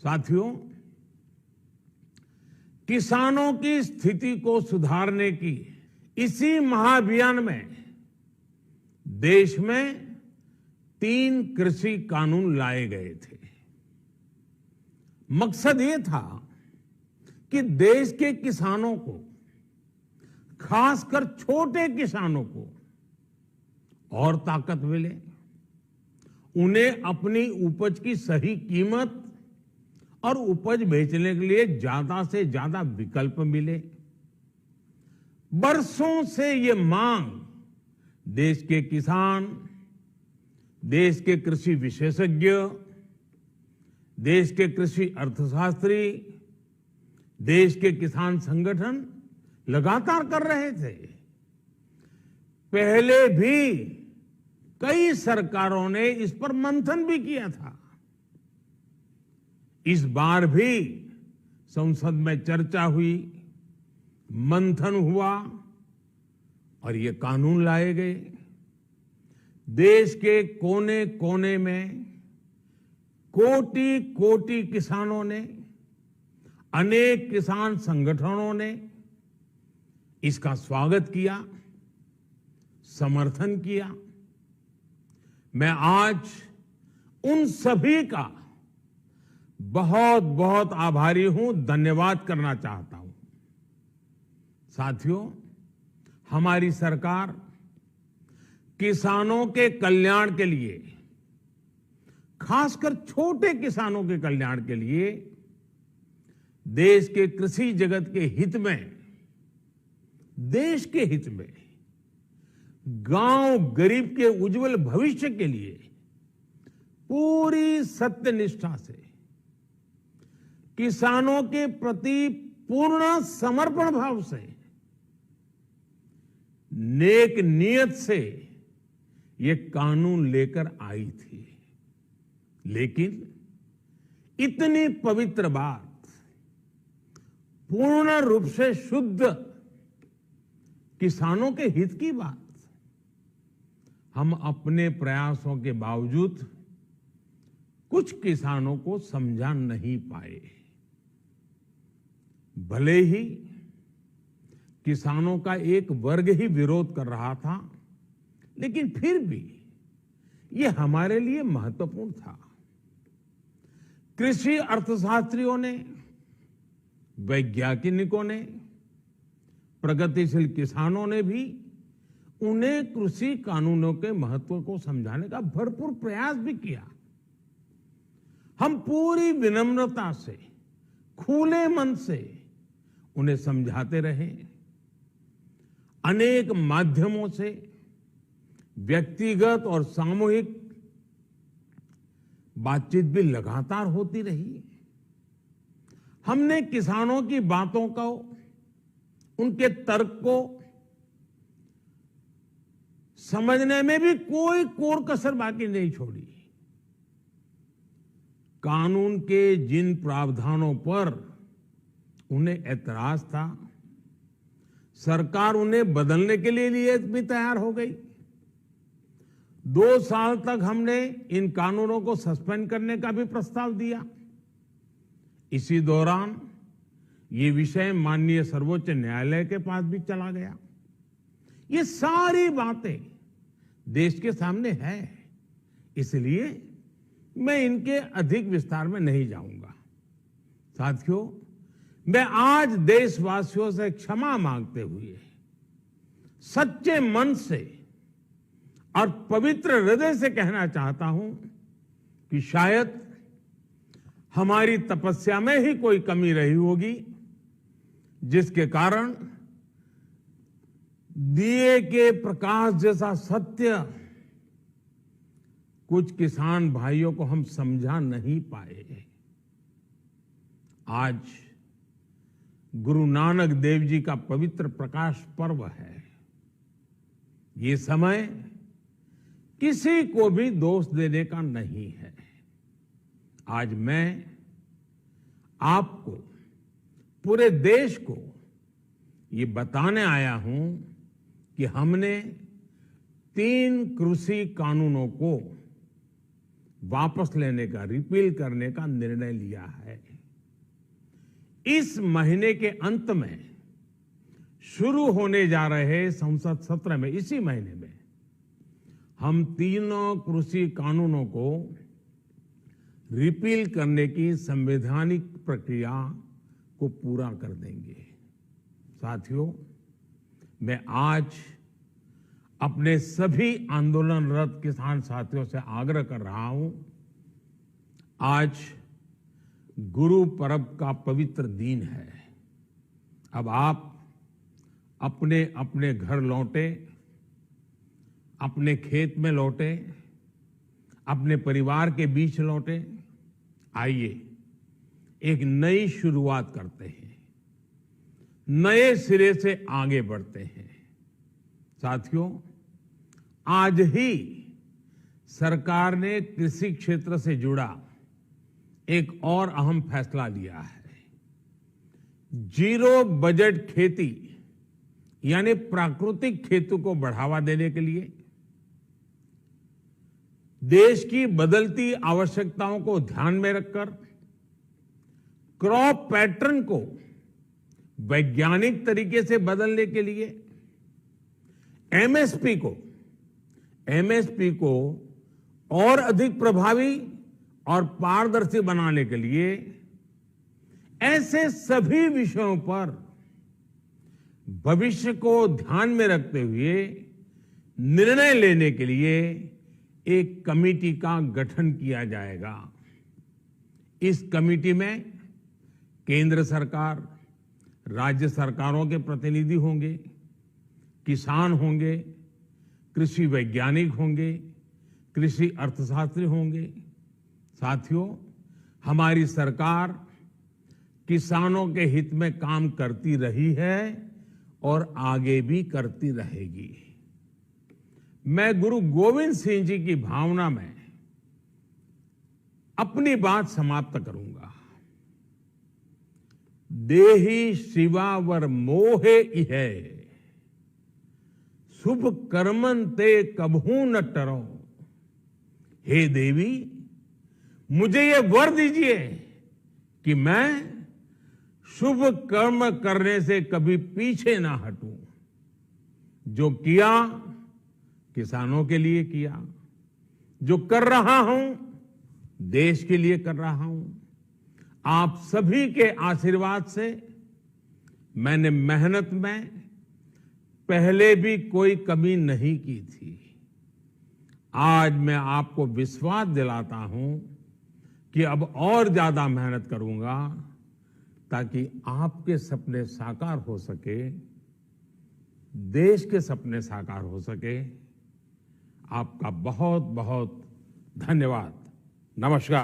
साथियों, किसानों की स्थिति को सुधारने की इसी महाअभियान में देश में 3 कृषि कानून लाए गए थे। मकसद ये था कि देश के किसानों को, खासकर छोटे किसानों को और ताकत मिले, उन्हें अपनी उपज की सही कीमत और उपज बेचने के लिए ज्यादा से ज्यादा विकल्प मिले। बरसों से ये मांग देश के किसान, देश के कृषि विशेषज्ञ, देश के कृषि अर्थशास्त्री, देश के किसान संगठन लगातार कर रहे थे। पहले भी कई सरकारों ने इस पर मंथन भी किया था। इस बार भी संसद में चर्चा हुई, मंथन हुआ और ये कानून लाए गए। देश के कोने कोने में कोटि कोटि किसानों ने, अनेक किसान संगठनों ने इसका स्वागत किया, समर्थन किया। मैं आज उन सभी का बहुत बहुत आभारी हूं, धन्यवाद करना चाहता हूं। साथियों, हमारी सरकार किसानों के कल्याण के लिए, खासकर छोटे किसानों के कल्याण के लिए, देश के कृषि जगत के हित में, देश के हित में, गांव गरीब के उज्जवल भविष्य के लिए पूरी सत्यनिष्ठा से, किसानों के प्रति पूर्ण समर्पण भाव से, नेक नियत से ये कानून लेकर आई थी। लेकिन इतनी पवित्र बात, पूर्ण रूप से शुद्ध किसानों के हित की बात, हम अपने प्रयासों के बावजूद कुछ किसानों को समझा नहीं पाए। भले ही किसानों का एक वर्ग ही विरोध कर रहा था, लेकिन फिर भी यह हमारे लिए महत्वपूर्ण था। कृषि अर्थशास्त्रियों ने, वैज्ञानिकों ने, प्रगतिशील किसानों ने भी उन्हें कृषि कानूनों के महत्व को समझाने का भरपूर प्रयास भी किया। हम पूरी विनम्रता से, खुले मन से उन्हें समझाते रहे। अनेक माध्यमों से व्यक्तिगत और सामूहिक बातचीत भी लगातार होती रही। हमने किसानों की बातों को, उनके तर्क को समझने में भी कोई कोर कसर बाकी नहीं छोड़ी। कानून के जिन प्रावधानों पर उन्हें ऐतराज था, सरकार उन्हें बदलने के लिए भी तैयार हो गई। 2 साल तक हमने इन कानूनों को सस्पेंड करने का भी प्रस्ताव दिया। इसी दौरान ये विषय माननीय सर्वोच्च न्यायालय के पास भी चला गया। ये सारी बातें देश के सामने है, इसलिए मैं इनके अधिक विस्तार में नहीं जाऊंगा। साथियों, मैं आज देशवासियों से क्षमा मांगते हुए सच्चे मन से और पवित्र हृदय से कहना चाहता हूं कि शायद हमारी तपस्या में ही कोई कमी रही होगी, जिसके कारण दिए के प्रकाश जैसा सत्य कुछ किसान भाइयों को हम समझा नहीं पाए। आज गुरु नानक देव जी का पवित्र प्रकाश पर्व है। ये समय किसी को भी दोष देने का नहीं है। आज मैं आपको, पूरे देश को ये बताने आया हूं कि हमने 3 कृषि कानूनों को वापस लेने का, रिपील करने का निर्णय लिया है। इस महीने के अंत में शुरू होने जा रहे संसद सत्र में, इसी महीने में, हम तीनों कृषि कानूनों को रिपील करने की संवैधानिक प्रक्रिया को पूरा कर देंगे। साथियों, मैं आज अपने सभी आंदोलनरत किसान साथियों से आग्रह कर रहा हूं, आज गुरु पर्व का पवित्र दिन है। अब आप अपने अपने घर लौटे, अपने खेत में लौटे, अपने परिवार के बीच लौटे। आइए एक नई शुरुआत करते हैं, नए सिरे से आगे बढ़ते हैं। साथियों, आज ही सरकार ने कृषि क्षेत्र से जुड़ा एक और अहम फैसला लिया है। जीरो बजट खेती यानी प्राकृतिक खेती को बढ़ावा देने के लिए, देश की बदलती आवश्यकताओं को ध्यान में रखकर क्रॉप पैटर्न को वैज्ञानिक तरीके से बदलने के लिए एमएसपी को और अधिक प्रभावी और पारदर्शी बनाने के लिए, ऐसे सभी विषयों पर भविष्य को ध्यान में रखते हुए निर्णय लेने के लिए एक कमेटी का गठन किया जाएगा। इस कमेटी में केंद्र सरकार, राज्य सरकारों के प्रतिनिधि होंगे, किसान होंगे, कृषि वैज्ञानिक होंगे, कृषि अर्थशास्त्री होंगे। साथियों, हमारी सरकार किसानों के हित में काम करती रही है और आगे भी करती रहेगी। मैं गुरु गोविंद सिंह जी की भावना में अपनी बात समाप्त करूंगा। देहि शिवावर मोहे इहे, शुभ कर्मन ते कबहू न टरो। हे देवी, मुझे ये वर दीजिए कि मैं शुभ कर्म करने से कभी पीछे ना हटूं। जो किया किसानों के लिए किया, जो कर रहा हूं देश के लिए कर रहा हूं। आप सभी के आशीर्वाद से मैंने मेहनत में पहले भी कोई कमी नहीं की थी। आज मैं आपको विश्वास दिलाता हूं कि अब और ज्यादा मेहनत करूंगा ताकि आपके सपने साकार हो सके, देश के सपने साकार हो सके। आपका बहुत बहुत धन्यवाद। नमस्कार।